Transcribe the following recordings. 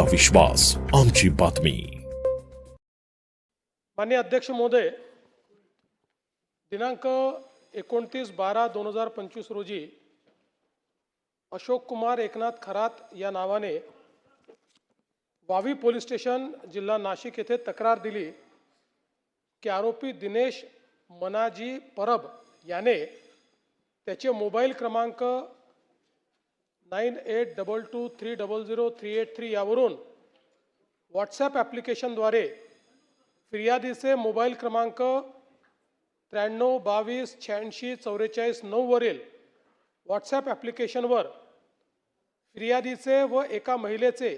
आमचा विश्वास, आमची बातमी. माननीय अध्यक्ष महोदय, दिनांक 29/12/2025 रोजी अशोक कुमार एकनाथ खरात या नावाने वावी पोलीस स्टेशन जिल्हा नाशिक येथे तक्रार दिली की आरोपी दिनेश मनाजी परब याने त्याचे मोबाईल क्रमांक 9822300383 यावरून व्हॉट्सॲप ॲप्लिकेशनद्वारे फिर्यादीचे मोबाईल क्रमांक 9322864449 वरील व्हॉट्सॲप ॲप्लिकेशनवर फिर्यादीचे व एका महिलेचे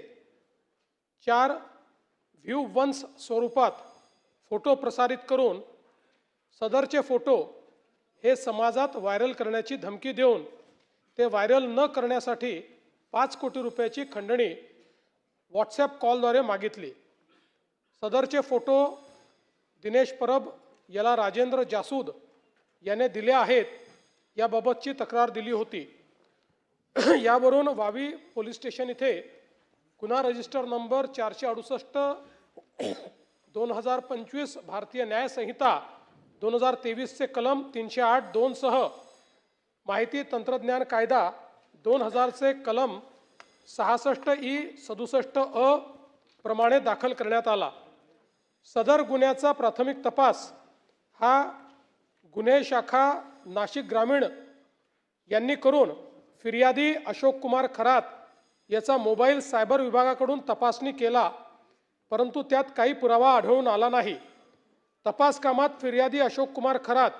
4 व्ह्यू वन्स स्वरूपात फोटो प्रसारित करून सदरचे फोटो हे समाजात व्हायरल करण्याची धमकी देऊन ते व्हायरल न करण्यासाठी 5 कोटी रुपयाची खंडणी व्हॉट्सॲप कॉलद्वारे मागितली. सदरचे फोटो दिनेश परब याला राजेंद्र जासूद याने दिले आहेत याबाबतची तक्रार दिली होती. यावरून वावी पोलीस स्टेशन इथे गुन्हा रजिस्टर नंबर 468/2025 भारतीय न्याय संहिता 2023 चे कलम 308(2) सह माहिती तंत्रज्ञान कायदा 2000 चे कलम 66(e)67(अ) प्रमाणे दाखल करण्यात आला. सदर गुन्ह्याचा प्राथमिक तपास हा गुन्हे शाखा नाशिक ग्रामीण यांनी करून फिर्यादी अशोक कुमार खरात याचा मोबाईल सायबर विभागाकडून तपासणी केला, परंतु त्यात काही पुरावा आढळून आला नाही. तपास कामात फिर्यादी अशोक कुमार खरात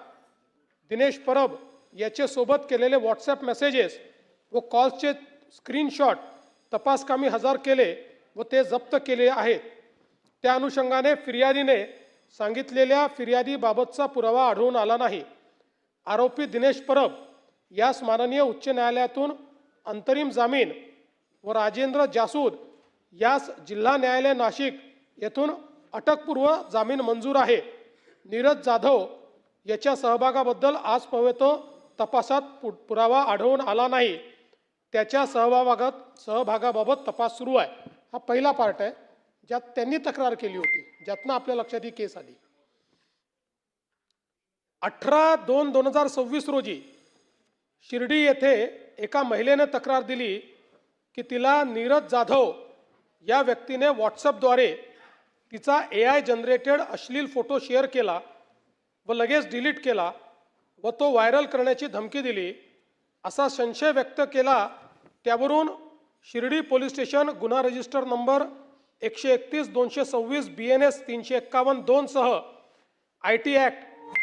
दिनेश परब याचे सोबत केलेले व्हॉट्सॲप मेसेजेस व कॉल्सचे स्क्रीनशॉट तपासकामी हजर केले व ते जप्त केले आहेत. त्या अनुषंगाने फिर्यादीने सांगितलेल्या फिर्यादीबाबतचा पुरावा आढळून आला नाही. आरोपी दिनेश परब यास माननीय उच्च न्यायालयातून अंतरिम जामीन व राजेंद्र जासूद यास जिल्हा न्यायालय नाशिक येथून अटकपूर्व जामीन मंजूर आहे. नीरज जाधव याच्या सहभागाबद्दल आजपर्यंत तपासात पुरावा आढळून आला नाही. त्याच्या सहभागाबाबत तपास सुरू आहे. हा पहिला पार्ट आहे ज्यात त्यांनी तक्रार केली होती, ज्यातनं आपल्या लक्षात ही केस आली. 18/2/2026 रोजी शिर्डी येथे एका महिलेने तक्रार दिली की तिला नीरज जाधव या व्यक्तीने व्हॉट्सअपद्वारे तिचा AI जनरेटेड अश्लील फोटो शेअर केला व लगेच डिलीट केला व तो व्हायरल करण्याची धमकी दिली असा संशय व्यक्त केला. त्यावरून शिर्डी पोलीस स्टेशन गुन्हा रजिस्टर नंबर 131/226 BNS 351(2) सह IT ॲक्ट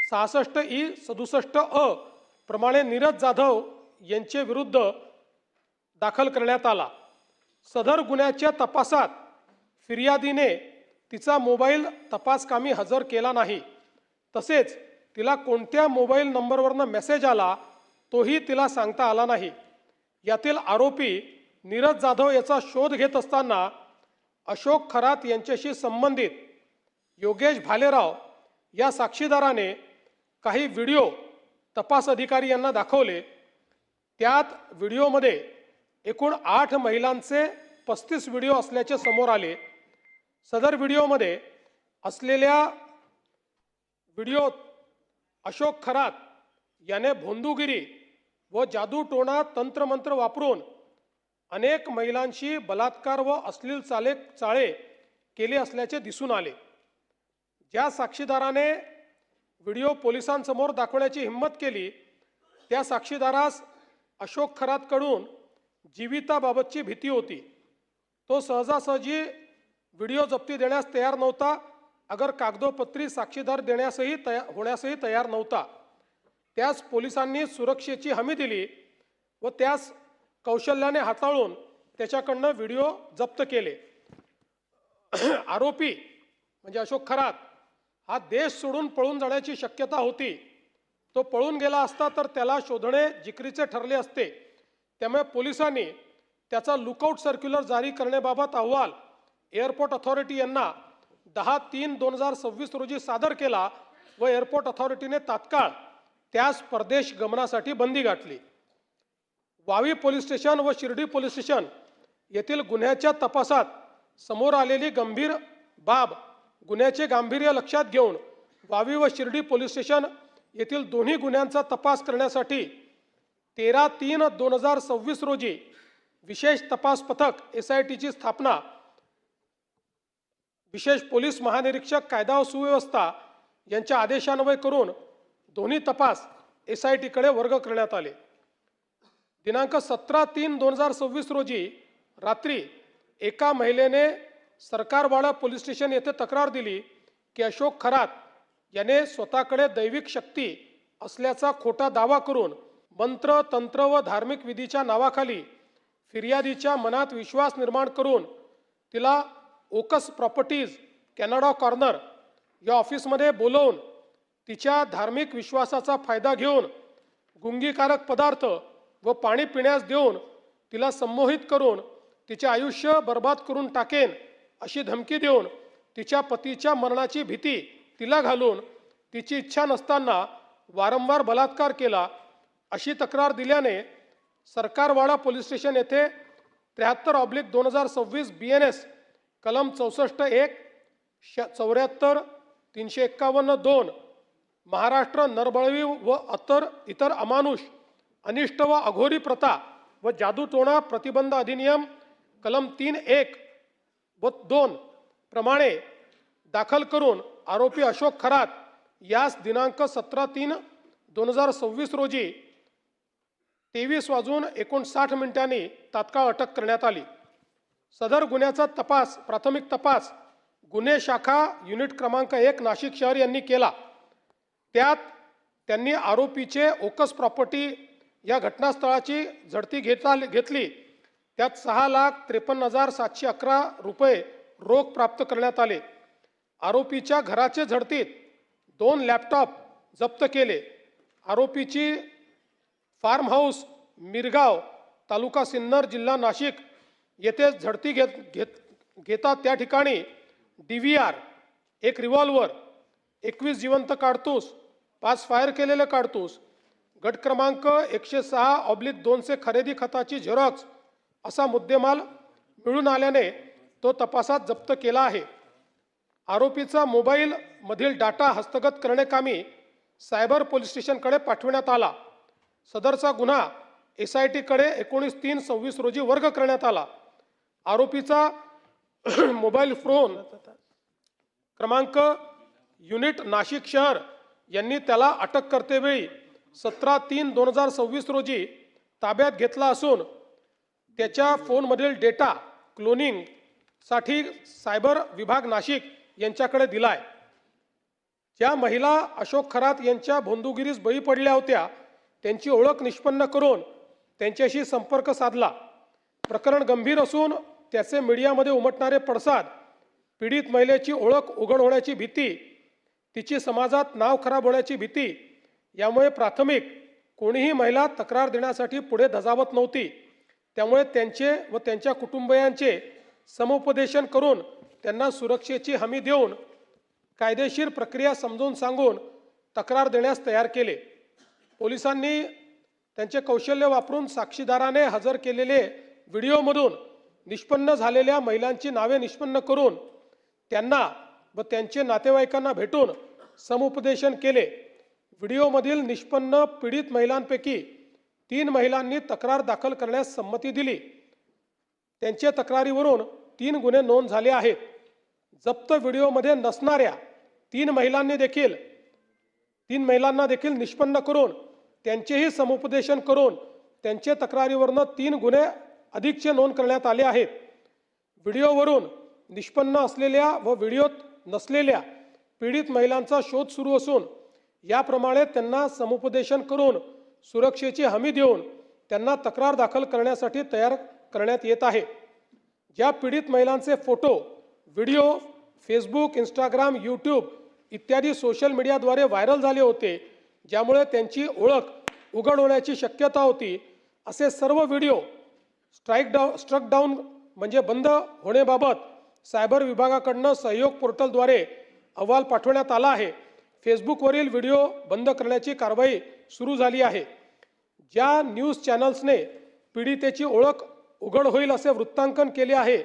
66(e)67(अ) प्रमाणे नीरज जाधव यांचे विरुद्ध दाखल करण्यात आला. सदर गुन्ह्याच्या तपासात फिर्यादीने तिचा मोबाईल तपासकामी हजर केला नाही. तसेच तिला कोणत्या मोबाईल नंबरवरनं मेसेज आला तोही तिला सांगता आला नाही. यातील आरोपी नीरज जाधव याचा शोध घेत असताना अशोक खरात यांच्याशी संबंधित योगेश भालेराव या साक्षीदाराने काही व्हिडिओ तपास अधिकारी यांना दाखवले. त्यात व्हिडिओमध्ये एकूण 8 महिलांचे 35 व्हिडिओ असल्याचे समोर आले. सदर व्हिडिओमध्ये असलेल्या व्हिडिओत अशोक खरात याने भोंदूगिरी व जादूटोणा तंत्रमंत्र वापरून अनेक महिलांशी बलात्कार व अश्लील चाळे केले असल्याचे दिसून आले. ज्या साक्षीदाराने व्हिडिओ पोलिसांसमोर दाखवण्याची हिंमत केली त्या साक्षीदारास अशोक खरातकडून जीविताबाबतची भीती होती. तो सहजासहजी व्हिडिओ जप्ती देण्यास तयार नव्हता, अगर कागदोपत्री साक्षीदार होण्यासही तयार नव्हता. त्यास पोलिसांनी सुरक्षेची हमी दिली व त्यास कौशल्याने हाताळून त्याच्याकडनं व्हिडिओ जप्त केले. आरोपी म्हणजे अशोक खरात हा देश सोडून पळून जाण्याची शक्यता होती. तो पळून गेला असता तर त्याला शोधणे जिकरीचे ठरले असते. त्यामुळे पोलिसांनी त्याचा लुकआउट सर्क्युलर जारी करण्याबाबत अहवाल एअरपोर्ट अथॉरिटी यांना 10/3/2026 रोजी सादर केला व एअरपोर्ट अथॉरिटीने तात्काळ त्यास परदेश गमनासाठी बंदी घातली. वावी पोलीस स्टेशन व शिर्डी पोलीस स्टेशन येथील गुन्ह्याच्या तपासात समोर आलेली गंभीर बाब गुन्ह्याचे गांभीर्य लक्षात घेऊन वावी व शिर्डी पोलीस स्टेशन येथील दोन्ही गुन्ह्यांचा तपास करण्यासाठी 13/3/2026 रोजी विशेष तपास पथक SITची स्थापना विशेष पोलीस महानिरीक्षक कायदा व सुव्यवस्था यांच्या आदेशान्वये करून दोन्ही तपास SITकडे वर्ग करण्यात आले। दिनांक 17/3/2026 रोजी रात्री एका महिलेने सरकारवाडा पोलीस स्टेशन येथे तक्रार दिली की अशोक खरात याने स्वतःकडे दैविक शक्ती असल्याचा खोटा दावा करून मंत्र तंत्र व धार्मिक विधीच्या नावाखाली फिर्यादीच्या मनात विश्वास निर्माण करून तिला ओकस प्रॉपर्टीज कॅनडा कॉर्नर या ऑफिसमध्ये बोलवून तिच्या धार्मिक विश्वासाचा फायदा घेऊन गुंगीकारक पदार्थ व पाणी पिण्यास देऊन तिला संमोहित करून तिचे आयुष्य बर्बाद करून टाकेन अशी धमकी देऊन तिच्या पतीच्या मरणाची भीती तिला घालून तिची इच्छा नसताना वारंवार बलात्कार केला अशी तक्रार दिल्याने सरकारवाडा पोलीस स्टेशन येथे 73/2026 BNS कलम 64(1) 74 351(2) महाराष्ट्र नरबळवी व इतर अमानुष अनिष्ट व अघोरी प्रथा व जादूटोणा प्रतिबंध अधिनियम कलम 3(1) व 2 प्रमाणे दाखल करून आरोपी अशोक खरात यास दिनांक 17/3/2026 रोजी 23:59 तात्काळ अटक करण्यात आली। सदर गुन्ह्याचा तपास प्राथमिक तपास गुन्हे शाखा युनिट क्रमांक 1 नाशिक शहर यांनी केला। त्यात त्यांनी आरोपीचे ओकस प्रॉपर्टी या घटनास्थळाची झडती घेतली। त्यात 6,53,711 रुपये रोख प्राप्त करण्यात आले। आरोपीच्या घराचे झडतीत 2 लॅपटॉप जप्त केले। आरोपीची फार्म हाऊस मिरगाव तालुका सिन्नर जिल्हा नाशिक येथे झडती घेता त्या ठिकाणी DVR 1 रिव्हॉल्वर 21 जिवंत काडतूस 5 फायर केलेले काडतूस गट क्रमांक 106/2 खरेदी खताची झेरॉक्स असा मुद्देमाल मिळून आल्याने तो तपासात जप्त केला आहे। आरोपीचा मोबाईल मधील डाटा हस्तगत करण्याकामी सायबर पोलीस स्टेशनकडे पाठविण्यात आला। सदरचा गुन्हा SITकडे 19/3/26 रोजी वर्ग करण्यात आला। आरोपीचा मोबाईल फोन क्रमांक युनिट नाशिक शहर यांनी त्याला अटक करतेवेळी 17/3/2026 रोजी ताब्यात घेतला असून त्याच्या फोनमधील डेटा क्लोनिंग साठी सायबर विभाग नाशिक यांच्याकडे दिलाय। ज्या महिला अशोक खरात यांच्या भोंदूगिरीस बळी पडल्या होत्या त्यांची ओळख निष्पन्न करून त्यांच्याशी संपर्क साधला। प्रकरण गंभीर असून त्याचे मीडियामध्ये उमटणारे पडसाद पीडित महिलेची ओळख उघड होण्याची भीती तिची समाजात नाव खराब होण्याची भीती यामुळे प्राथमिक कोणीही महिला तक्रार देण्यासाठी पुढे धजावत नव्हती। त्यामुळे त्यांचे व त्यांच्या कुटुंबियांचे समुपदेशन करून त्यांना सुरक्षेची हमी देऊन कायदेशीर प्रक्रिया समजून सांगून तक्रार देण्यास तयार केले। पोलिसांनी त्यांचे कौशल्य वापरून साक्षीदाराने हजर केलेले व्हिडिओमधून निष्पन्न झालेल्या महिलांची नावे निष्पन्न करून त्यांना व त्यांचे नातेवाईकांना भेटून समुपदेशन केले। व्हिडिओमधील निष्पन्न पीडित महिलांपैकी 3 महिलांनी तक्रार दाखल करण्यास संमती दिली। त्यांच्या तक्रारीवरून 3 गुन्हे नोंद झाले आहेत। जप्त व्हिडिओमध्ये नसणाऱ्या 3 महिलांना देखील निष्पन्न करून त्यांचेही समुपदेशन करून त्यांच्या तक्रारीवरून 3 गुन्हे अधिकचे नोंद करण्यात आले आहेत। व्हिडिओवरून निष्पन्न असलेल्या व व्हिडिओत नसलेल्या पीडित महिलांचा शोध सुरू असून याप्रमाणे त्यांना समुपदेशन करून सुरक्षेची हमी देऊन त्यांना तक्रार दाखल करण्यासाठी तयार करण्यात येत आहे। ज्या पीडित महिलांचे photo video Facebook Instagram YouTube इत्यादी सोशल मीडियाद्वारे व्हायरल झाले होते ज्यामुळे त्यांची ओळख उघड होण्याची शक्यता होती असे सर्व व्हिडिओ स्ट्रक डाऊन म्हणजे बंद होण्याबाबत सायबर विभागाकडून सहयोग पोर्टलद्वारे अहवाल पाठवण्यात आला आहे। फेसबुकवरील व्हिडिओ बंद करण्याची कारवाई सुरू झाली आहे। ज्या न्यूज चॅनल्सने पीडितेची ओळख उघड होईल असे वृत्तांकन केले आहे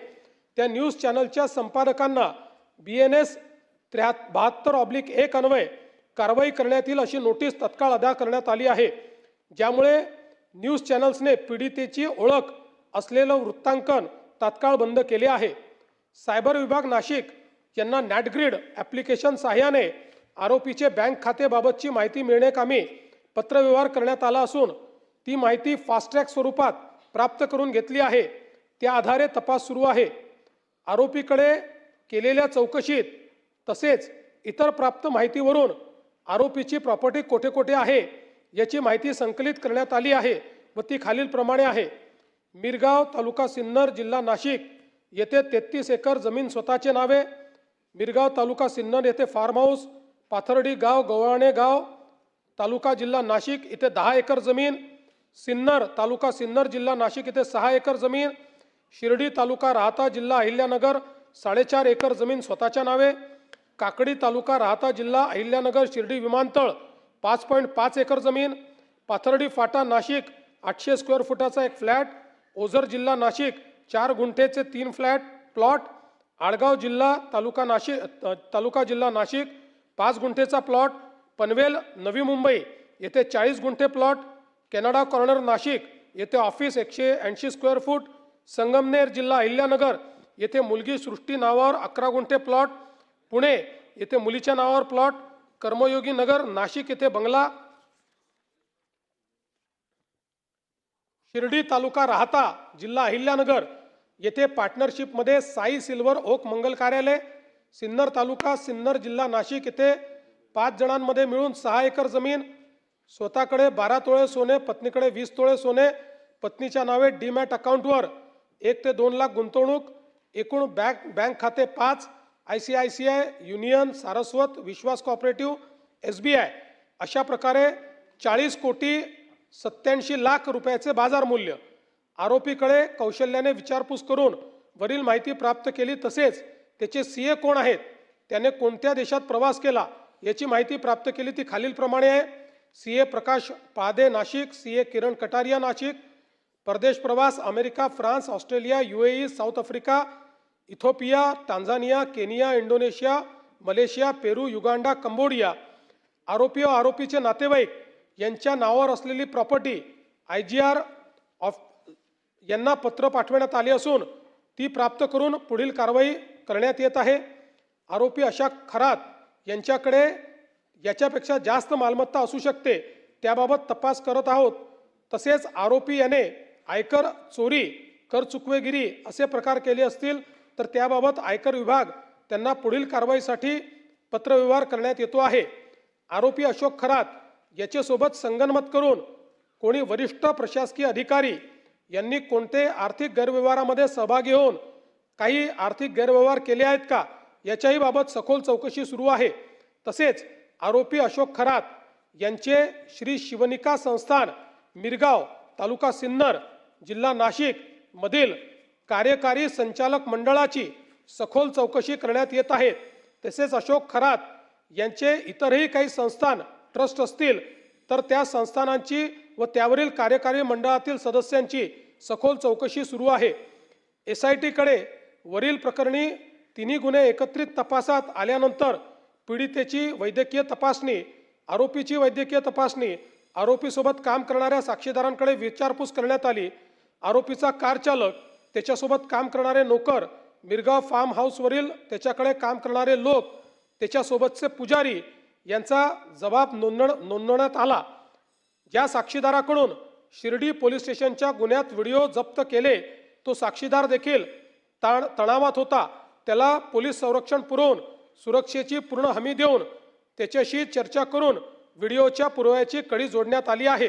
त्या न्यूज चॅनलच्या संपादकांना BNS 72/1 अन्वये कारवाई करण्यात येईल अशी नोटीस तत्काळ अदा करण्यात आली आहे, ज्यामुळे न्यूज चॅनल्सने पीडितेची ओळख असलेलं वृत्तांकन तात्काळ बंद केले आहे। सायबर विभाग नाशिक यांना नॅटग्रीड ॲप्लिकेशन सहाय्याने आरोपीचे बँक खातेबाबतची माहिती मिळण्याकामी पत्रव्यवहार करण्यात आला असून ती माहिती फास्ट ट्रॅक स्वरूपात प्राप्त करून घेतली आहे। त्या आधारे तपास सुरू आहे। आरोपीकडे केलेल्या चौकशीत तसेच इतर प्राप्त माहितीवरून आरोपीची प्रॉपर्टी कोठे कोठे आहे याची माहिती संकलित करण्यात आली आहे व ती खालीलप्रमाणे आहे। मिरगाव तालुका सिन्नर जिल्हा नाशिक येथे 33 एकर जमीन स्वतःचे नावे, मिरगाव तालुका सिन्नर येथे फार्म हाऊस, पाथर्डी गाव गव्हाणे गाव तालुका जिल्हा नाशिक येथे 10 एकर जमीन, सिन्नर तालुका सिन्नर जिल्हा नाशिक येथे 6 एकर जमीन, शिर्डी तालुका राहता जिल्हा अहिल्यानगर 4.5 एकर जमीन स्वतःच्या नावे, काकडी तालुका राहता जिल्हा अहिल्यानगर शिर्डी विमानतळ 5.5 एकर जमीन, पाथर्डी फाटा नाशिक 800 स्क्वेअर फुटाचा एक फ्लॅट, ओझर जिल्हा नाशिक 4 गुंठेचे 3 फ्लॅट प्लॉट, आडगाव जिल्हा तालुका जिल्हा नाशिक 5 गुंठेचा प्लॉट, पनवेल नवी मुंबई येथे 40 गुंठे प्लॉट, कॅनडा कॉर्नर नाशिक येथे ऑफिस 180 स्क्वेअर फूट, संगमनेर जिल्हा अहिल्यानगर येथे मुलगी सृष्टी नावावर 11 गुंठे प्लॉट, पुणे येथे मुलीच्या नावावर प्लॉट, कर्मयोगी नगर नाशिक येथे बंगला, शिर्डी तालुका राहता जिल्हा अहिल्यानगर येथे पार्टनरशिपमध्ये साई सिल्वर ओक मंगल कार्यालय, सिन्नर तालुका सिन्नर जिल्हा नाशिक येथे 5 जणांमध्ये मिळून 6 एकर जमीन, स्वतःकडे 12 तोळे सोने, पत्नीकडे 20 तोळे सोने, पत्नीच्या नावे डीमॅट अकाउंटवर 1 ते 2 लाख गुंतवणूक, एकूण बँक खाते 5, ICICI, युनियन, सारस्वत, विश्वास कोऑपरेटिव्ह, SBI अशा प्रकारे 40,87,00,000 रुपयाचे बाजार मूल्य। आरोपीकडे कौशल्याने विचारपूस करून वरील माहिती प्राप्त केली। तसेच त्याचे CA कोण आहेत, त्याने कोणत्या देशात प्रवास केला याची माहिती प्राप्त केली। ती खालीलप्रमाणे आहे। CA प्रकाश पादे नाशिक, CA किरण कटारिया नाशिक, परदेश प्रवास America, France, Australia, UAE, South Africa, Ethiopia, Tanzania, Kenya, Indonesia, Malaysia, Peru, Uganda, Cambodia. आरोपी व आरोपीचे नातेवाईक यांच्या नावावर असलेली प्रॉपर्टी IGR यांना पत्र पाठवण्यात आले असून ती प्राप्त करून पुढील कारवाई करण्यात येत आहे। आरोपी अशा खरात यांच्याकडे याच्यापेक्षा जास्त मालमत्ता असू शकते, त्याबाबत तपास करत आहोत। तसेच आरोपी याने आयकर चोरी, कर चुकवेगिरी असे प्रकार केले असतील तर त्याबाबत आयकर विभाग त्यांना पुढील कारवाईसाठी पत्रव्यवहार करण्यात येतो आहे। आरोपी अशोक खरात याच्यासोबत संगनमत करून कोणी वरिष्ठ प्रशासकीय अधिकारी यांनी कोणते आर्थिक गैरव्यवहारामध्ये सहभागी होऊन काही आर्थिक गैरव्यवहार केले आहेत का याच्याही बाबत सखोल चौकशी सुरू आहे। तसेच आरोपी अशोक खरात यांचे श्री शिवनिका संस्थान मिरगाव तालुका सिन्नर जिल्हा नाशिक मधील कार्यकारी संचालक मंडळाची सखोल चौकशी करण्यात येत आहे। तसेच अशोक खरात यांचे इतरही काही संस्थान ट्रस्ट असतील तर त्या संस्थानांची व त्यावरील कार्यकारी मंडळातील सदस्यांची सखोल चौकशी सुरू आहे। SIT कडे वरील प्रकरणी 3 गुन्हे एकत्रित तपासात आल्यानंतर पीडितेची वैद्यकीय तपासणी, आरोपीची वैद्यकीय तपासणी, आरोपीसोबत काम करणाऱ्या साक्षीदारांकडे विचारपूस करण्यात आली। आरोपीचा कार चालक, त्याच्यासोबत काम करणारे नोकर, मिरगाव फार्म हाऊसवरील त्याच्याकडे काम करणारे लोक, त्याच्यासोबतचे पुजारी यांचा जबाब नोंदवण्यात आला। ज्या साक्षीदाराकडून शिर्डी पोलीस स्टेशनच्या गुन्ह्यात व्हिडिओ जप्त केले तो साक्षीदार देखील तणावात होता। त्याला पोलीस संरक्षण पुरवून सुरक्षेची पूर्ण हमी देऊन त्याच्याशी चर्चा करून व्हिडिओच्या पुराव्याची कडी जोडण्यात आली आहे।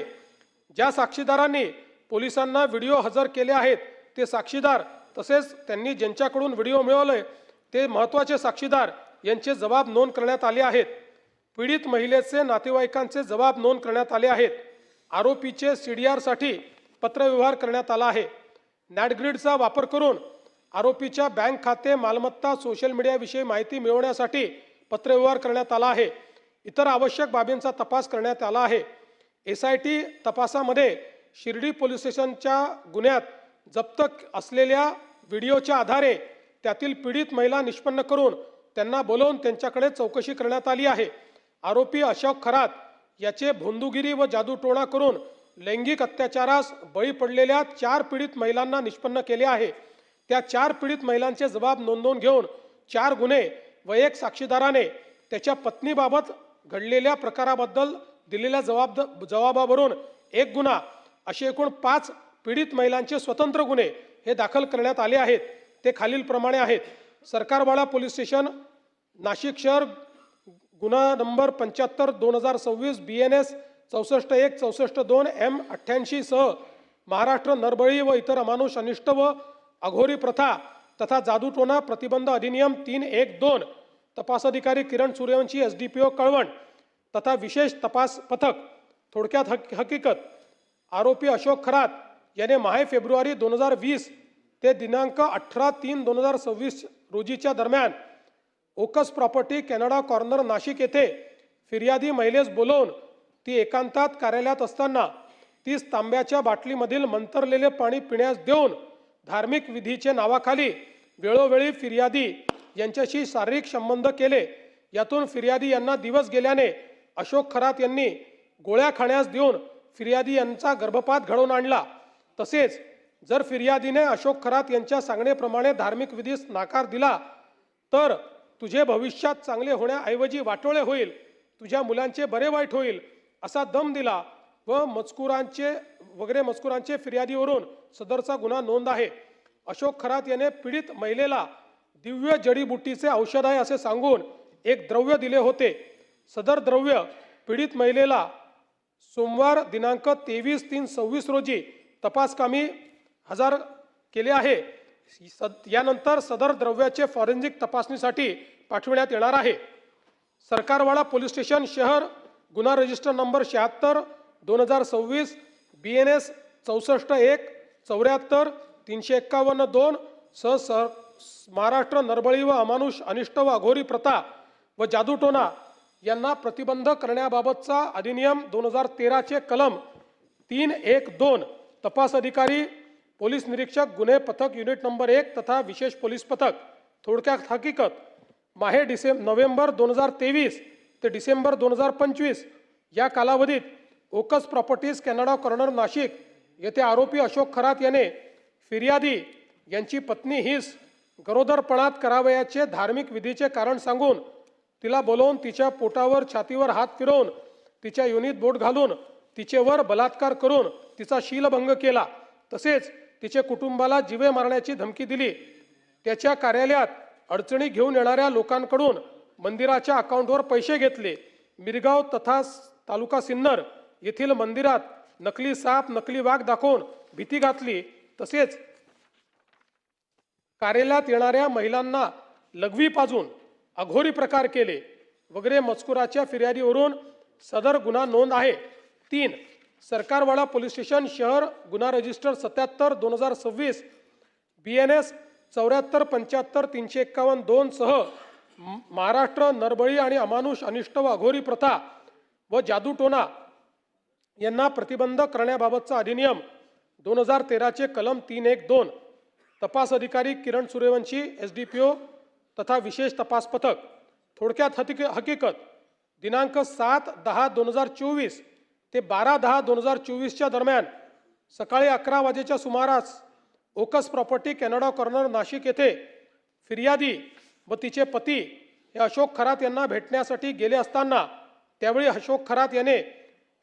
ज्या साक्षीदारांनी पोलिसांना व्हिडिओ हजर केले आहेत ते साक्षीदार तसेच त्यांनी ज्यांच्याकडून व्हिडिओ मिळवले ते महत्त्वाचे साक्षीदार यांचे जबाब नोंद करण्यात आले आहेत। पीडित महिलेचे नातेवाईकांचे जबाब नोंद करण्यात आले आहेत। आरोपीचे CDR साठी पत्रव्यवहार करण्यात आला आहे। नॅटग्रीडचा वापर करून आरोपीच्या बँक खाते, मालमत्ता, सोशल मीडियाविषयी माहिती मिळवण्यासाठी पत्रव्यवहार करण्यात आला आहे। इतर आवश्यक बाबींचा तपास करण्यात आला आहे। SIT तपासामध्ये शिर्डी पोलीस स्टेशनच्या गुन्ह्यात जप्त असलेल्या व्हिडिओच्या आधारे त्यातील पीडित महिला निष्पन्न करून त्यांना बोलवून त्यांच्याकडे चौकशी करण्यात आली आहे. आरोपी अशोक खरात याचे भोंदूगिरी व जादूटोणा करून लैंगिक अत्याचारास बळी पडलेल्या 4 पीडित महिलांना निष्पन्न केले आहे. त्या 4 पीडित महिलांचे जबाब नोंदवून घेऊन 4 गुन्हे व 1 साक्षीदाराने त्याच्या पत्नीबाबत घडलेल्या प्रकाराबद्दल दिलेल्या जबाबावरून 1 गुन्हा असे एकूण 5 पीडित महिलांचे स्वतंत्र गुन्हे हे दाखल करण्यात आले आहेत. ते खालीलप्रमाणे आहेत. सरकारवाडा पोलीस स्टेशन, नाशिक शहर, गुन्हा नंबर 75/2026 BNS 64-1 64-2 M88 सह महाराष्ट्र नरबळी व इतर अमानुष अनिष्ट व अघोरी प्रथा तथा जादूटोणा प्रतिबंध अधिनियम 3(1)(2). तपास अधिकारी किरण सूर्यवंशी SDPO कळवण तथा विशेष तपास पथक. थोडक्यात हकीकत. आरोपी अशोक खरात याने माहे फेब्रुवारी 2020 ते दिनांक 18/3/2026 रोजीच्या दरम्यान ओकस प्रॉपर्टी कॅनडा कॉर्नर नाशिक येथे फिर्यादी महिलेस बोलवून ती एकांतात कार्यालयात असताना 30 तांब्याच्या बाटलीमधील मंतरलेले पाणी पिण्यास देऊन धार्मिक विधीचे नावाखाली वेळोवेळी फिर्यादी यांच्याशी शारीरिक संबंध केले. यातून फिर्यादी यांना दिवस गेल्याने अशोक खरात यांनी गोळ्या खाण्यास देऊन फिर्यादी यांचा गर्भपात घडवून आणला. तसेच जर फिर्यादीने अशोक खरात यांच्या सांगण्याप्रमाणे धार्मिक विधीस नाकार दिला तर तुझे भविष्यात चांगले होण्याऐवजी वाटोळे होईल, तुझ्या मुलांचे बरे वाईट होईल असा दम दिला व मजकुरांचे फिर्यादीवरून सदरचा गुन्हा नोंद आहे. अशोक खरात याने पीडित महिलेला दिव्य जडीबुटीचे औषध आहे असे सांगून एक द्रव्य दिले होते. सदर द्रव्य पीडित महिलेला सोमवार दिनांक 23/3/26 रोजी तपासकामी हजर केले आहे. यानंतर सदर द्रव्याचे फॉरेन्सिक तपासणीसाठी पाठविण्यात येणार आहे. सरकारवाडा पोलीस स्टेशन शहर, गुन्हा रजिस्टर नंबर 76/2026 BNS 64-1 74 351-2 सह महाराष्ट्र नरबळी व अमानुष अनिष्ट व अघोरी प्रथा व जादूटोणा यांना प्रतिबंध करण्याबाबतचा अधिनियम 2013 चे कलम 3(1)(2). तपास अधिकारी पोलीस निरीक्षक गुन्हे पथक युनिट नंबर 1 तथा विशेष पोलीस पथक. थोडक्यात हकीकत. माहे नोव्हेंबर 2023 ते डिसेंबर 2025 या कालावधीत ओकस प्रॉपर्टीज कॅनडा कॉर्नर नाशिक येथे आरोपी अशोक खरात याने फिर्यादी यांची पत्नी हिस गरोदरपणात करावयाचे धार्मिक विधीचे कारण सांगून तिला बोलवून तिच्या पोटावर छातीवर हात फिरवून तिच्या योनीत बोट घालून तिचेवर बलात्कार करून तिचा शीलभंग केला. तसेच तिचे कुटुंबाला जीवे मारण्याची धमकी दिली. त्याच्या कार्यालयात अडचणी घेऊन येणाऱ्या लोकांकडून मंदिराच्या अकाउंटवर पैसे घेतले. मिरगाव तथा तालुका सिन्नर येथील मंदिरात नकली साप, नकली वाघ दाखवून भीती घातली. तसेच कार्यालयात येणाऱ्या महिलांना लघवी पाजून अघोरी प्रकार केले वगैरे मजकुराच्या फिर्यादीवरून सदर गुन्हा नोंद आहे. 3. सरकारवाडा पोलीस स्टेशन शहर, गुन्हा रजिस्टर 77/2026 BNS 74-75-351-2 सह महाराष्ट्र नरबळी आणि अमानुष अनिष्ट व अघोरी प्रथा व जादूटोणा यांना प्रतिबंध करण्याबाबतचा अधिनियम 2013 चे कलम 3(1)(2). तपास अधिकारी किरण सूर्यवंशी SDPO तथा विशेष तपास पथक. थोडक्यात हकीकत. दिनांक 7/10/2024 ते 12/10/2024 दरम्यान सकाळी 11 वाजेच्या सुमारास ओकस प्रॉपर्टी कॅनडा कॉर्नर नाशिक येथे फिर्यादी व तिचे पती हे अशोक खरात यांना भेटण्यासाठी गेले असताना त्यावेळी अशोक खरात याने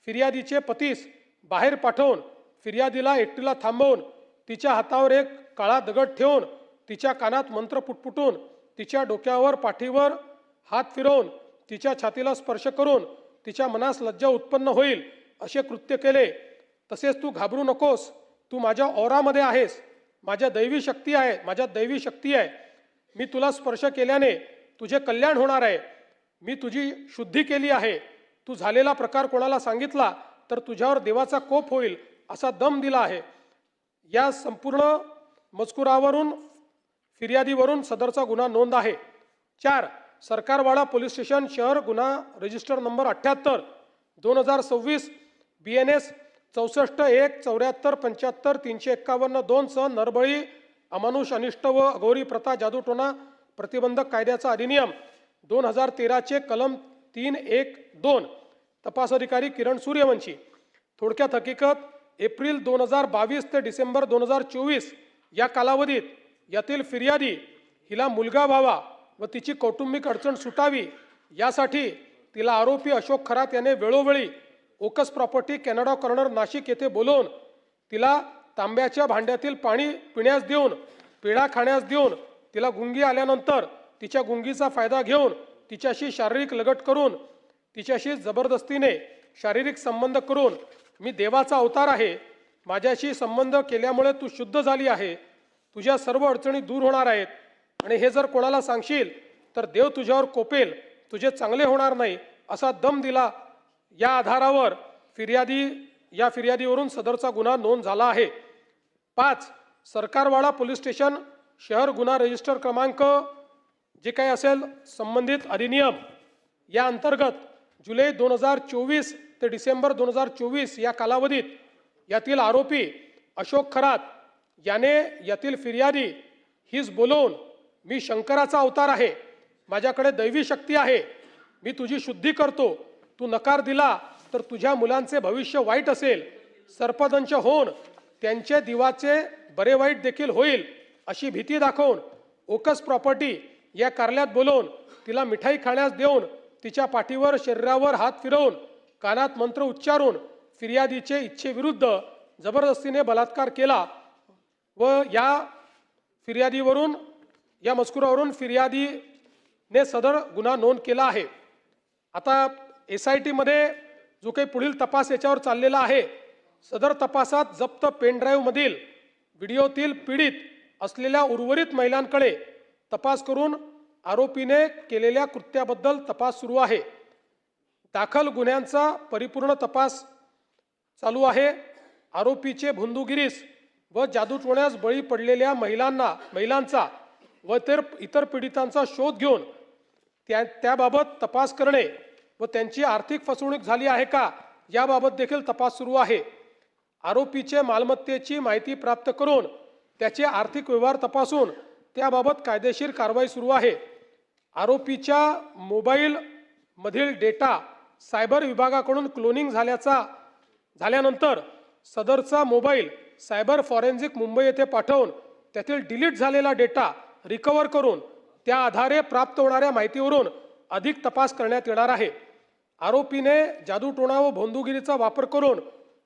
फिर्यादीचे पतीस बाहेर पाठवून फिर्यादीला एकटीला थांबवून तिच्या हातावर एक काळा दगड ठेवून तिच्या कानात मंत्र पुटपुटून तिच्या डोक्यावर पाठीवर हात फिरवून तिच्या छातीला स्पर्श करून तिच्या मनास लज्जा उत्पन्न होईल असे कृत्य केले. तसेच तू घाबरू नकोस, तू माझ्या औरामध्ये आहेस, माझ्यात दैवी शक्ती आहे, मी तुला स्पर्श केल्याने तुझे कल्याण होणार आहे, मी तुझी शुद्धी केली आहे, तू झालेला प्रकार कोणाला सांगितला तर तुझ्यावर देवाचा कोप होईल असा दम दिला आहे. या संपूर्ण मजकुरावरून फिर्यादीवरून सदरचा गुन्हा नोंद आहे. 4. सरकारवाडा पोलीस स्टेशन शहर, गुन्हा रजिस्टर नंबर 78/2026 BNS 64-1 74-75-351-2 सह नरबळी अमानुष अनिष्ट व अघोरी प्रथा जादूटोणा प्रतिबंधक कायद्याचा अधिनियम 2013चे कलम 312 तपास अधिकारी किरण सूर्यवंशी। थोडक्यात हकीकत एप्रिल 2022 ते डिसेंबर 2024 या कालावधीत यातील फिर्यादी हिला मुलगा व्हावा व तिची कौटुंबिक अडचण सुटावी यासाठी तिला आरोपी अशोक खरात याने वेळोवेळी ओकस प्रॉपर्टी कॅनडा कॉर्नर नाशिक येथे बोलवून तिला तांब्याच्या भांड्यातील पाणी पिण्यास देऊन पेढा खाण्यास देऊन तिला गुंगी आल्यानंतर तिच्या गुंगीचा फायदा घेऊन तिच्याशी शारीरिक लगट करून तिच्याशी जबरदस्तीने शारीरिक संबंध करून मी देवाचा अवतार आहे, माझ्याशी संबंध केल्यामुळे तू शुद्ध झाली आहे, तुझ्या सर्व अडचणी दूर होणार आहेत आणि हे जर कोणाला सांगशील तर देव तुझ्यावर कोपेल, तुझे चांगले होणार नाही असा दम दिला। या आधारावर फिर्यादीवरून सदरचा गुन्हा नोंद झाला आहे। 5 सरकारवाडा पोलीस स्टेशन शहर गुन्हा रजिस्टर क्रमांक जे काही असेल संबंधित अधिनियम या अंतर्गत जुलै 2024 ते डिसेंबर 2024 या कालावधीत यातील आरोपी अशोक खरात याने यातील फिर्यादी हीच बोलवून मी शंकराचा अवतार आहे, माझ्याकडे दैवी शक्ती आहे, मी तुझी शुद्धी करतो, तू नकार दिला तर तुझ्या मुलांचे भविष्य वाईट असेल, सर्पदंश होऊन त्यांचे दिवाचे बरे वाईट देखील होईल अशी भीती दाखवून ओकस प्रॉपर्टी या कार्यालयात बोलवून तिला मिठाई खाण्यास देऊन तिच्या पाठीवर शरीरावर हात फिरवून कानात मंत्र उच्चारून फिर्यादीचे इच्छेविरुद्ध जबरदस्तीने बलात्कार केला व या मजकुरावरून फिर्यादीने सदर गुन्हा नोंद केला आहे। आता SIT मध्ये जो काही पुढील तपास याच्यावर चाललेला आहे, सदर तपासात जप्त पेनड्राईव्हमधील व्हिडिओतील पीडित असलेल्या उर्वरित महिलांकडे तपास करून आरोपीने केलेल्या कृत्याबद्दल तपास सुरू आहे। दाखल गुन्ह्यांचा परिपूर्ण तपास चालू आहे। आरोपीचे भोंदूगिरीस व जादूटोण्यास बळी पडलेल्या महिलांचा व इतर पीडितांचा शोध घेऊन त्याबाबत तपास करणे व त्यांची आर्थिक फसवणूक झाली आहे का याबाबत देखील तपास सुरू आहे। आरोपीचे मालमत्तेची माहिती प्राप्त करून त्याचे आर्थिक व्यवहार तपासून त्याबाबत कायदेशीर कारवाई सुरू आहे। आरोपीच्या मोबाईल मधील डेटा सायबर विभागाकडून क्लोनिंग झाल्यानंतर सदरचा मोबाईल सायबर फॉरेन्सिक मुंबई येथे पाठवून त्यातील डिलीट झालेला डेटा रिकव्हर करून त्या आधारे प्राप्त होणाऱ्या माहितीवरून अधिक तपास करण्यात येणार आहे। आरोपीने जादूटोणा व भोंदूगिरीचा वापर करून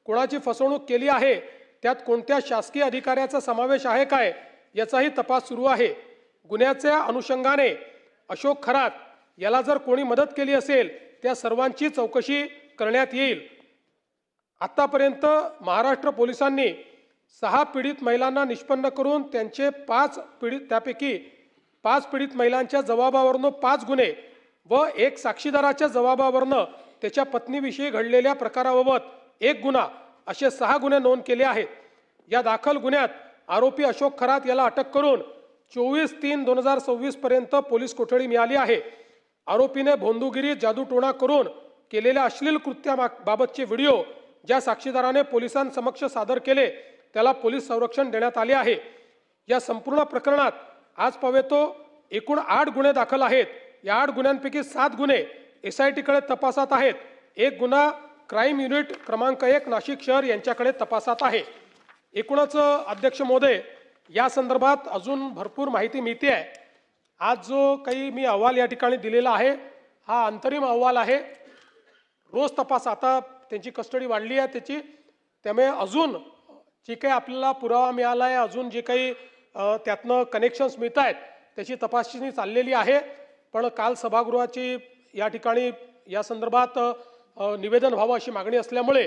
कोणाची फसवणूक केली आहे, त्यात कोणत्या शासकीय अधिकाऱ्याचा समावेश आहे काय याचाही तपास सुरू आहे। गुन्ह्याच्या अनुषंगाने अशोक खरात याला जर कोणी मदत केली असेल त्या सर्वांची चौकशी करण्यात येईल। आतापर्यंत महाराष्ट्र पोलिसांनी 6 पीडित महिलांना निष्पन्न करून त्यापैकी 5 पीडित महिलांच्या जबाबावरून 5 गुन्हे व 1 साक्षीदाराच्या जबाबावरून त्याच्या पत्नीविषयी घडलेल्या प्रकाराबाबत 1 गुन्हा असे 6 गुन्हे नोंद केले आहेत। या दाखल गुन्ह्यात आरोपी अशोक खरात याला अटक करून 24/3/2026 पर्यंत पोलीस कोठडी मिळाली आहे। आरोपीने भोंदूगिरी जादूटोणा करून केलेल्या अश्लील कृत्याबाबतचे व्हिडिओ ज्या साक्षीदाराने पोलिसांसमक्ष सादर केले त्याला पोलीस संरक्षण देण्यात आले आहे। या संपूर्ण प्रकरणात आजपर्यंत एकूण 8 गुन्हे दाखल आहेत। या 8 गुन्ह्यांपैकी 7 गुन्हे SIT कडे तपासात आहेत, 1 गुन्हा क्राईम युनिट क्रमांक 1 नाशिक शहर यांच्याकडे तपासात आहे। एकूणच अध्यक्ष महोदय, या संदर्भात अजून भरपूर माहिती मिळते आहे। आज जो काही मी अहवाल या ठिकाणी दिलेला आहे हा अंतरिम अहवाल आहे। रोज तपास, आता त्यांची कस्टडी वाढली आहे त्याची, त्यामुळे अजून जे काही आपल्याला पुरावा मिळाला आहे, अजून जे काही त्यातनं कनेक्शन्स मिळत आहेत त्याची तपासणी चाललेली आहे। पण काल सभागृहाची या ठिकाणी या संदर्भात निवेदन व्हावं अशी मागणी असल्यामुळे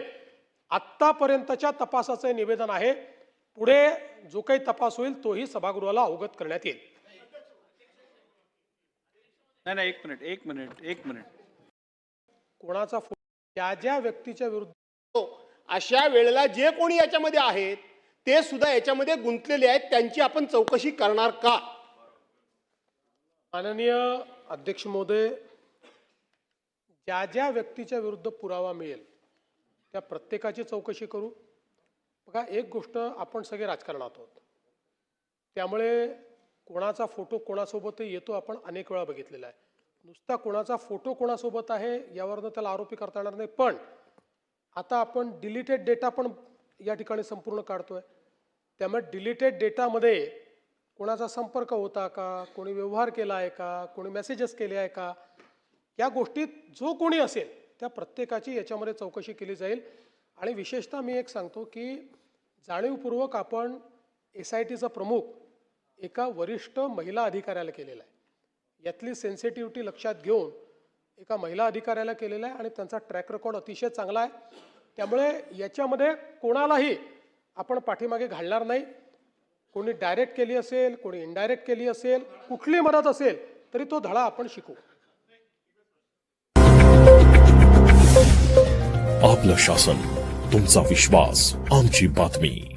आत्तापर्यंतच्या तपासाचे निवेदन आहे। पुढे जो काही तपास होईल तोही सभागृहाला अवगत करण्यात येईल। नाही, एक मिनिट कोणाचा ज्या व्यक्तीच्या विरुद्ध अशा वेळेला जे कोणी याच्यामध्ये आहेत ते सुद्धा याच्यामध्ये गुंतलेले आहेत, त्यांची आपण चौकशी करणार का? माननीय अध्यक्ष महोदय, ज्या व्यक्तीच्या विरुद्ध पुरावा मिळेल त्या प्रत्येकाची चौकशी करू। बघा, एक गोष्ट, आपण सगळे राजकारणात आहोत, त्यामुळे कोणाचा फोटो कोणासोबतही येतो आपण अनेक वेळा बघितलेला आहे. नुसता कोणाचा फोटो कोणासोबत आहे यावरनं त्याला आरोपी करता येणार नाही. पण आता आपण डिलीटेड डेटा पण या ठिकाणी संपूर्ण काढतोय. त्यामुळे डिलीटेड डेटामध्ये कोणाचा संपर्क होता का, कोणी व्यवहार केला आहे का, कोणी मेसेजेस केले आहे का, या गोष्टीत जो कोणी असेल त्या प्रत्येकाची याच्यामध्ये चौकशी केली जाईल. आणि विशेषतः मी एक सांगतो की जाणीवपूर्वक आपण SITचा प्रमुख एका वरिष्ठ महिला अधिकाऱ्याला केलेला आहे. यातली सेन्सिटिव्हिटी लक्षात घेऊन एका महिला अधिकाऱ्याला केलेला आहे आणि त्यांचा ट्रॅक रेकॉर्ड अतिशय चांगला आहे. त्यामुळे याच्यामध्ये कोणालाही आपण पाठीमागे घालणार नाही. कोणी डायरेक्ट केली असेल, कोणी इनडायरेक्ट केली असेल, कुठली मदत असेल तरी तो धडा आपण शिकू. आपलं शासन, तुमचा विश्वास, आमची बातमी.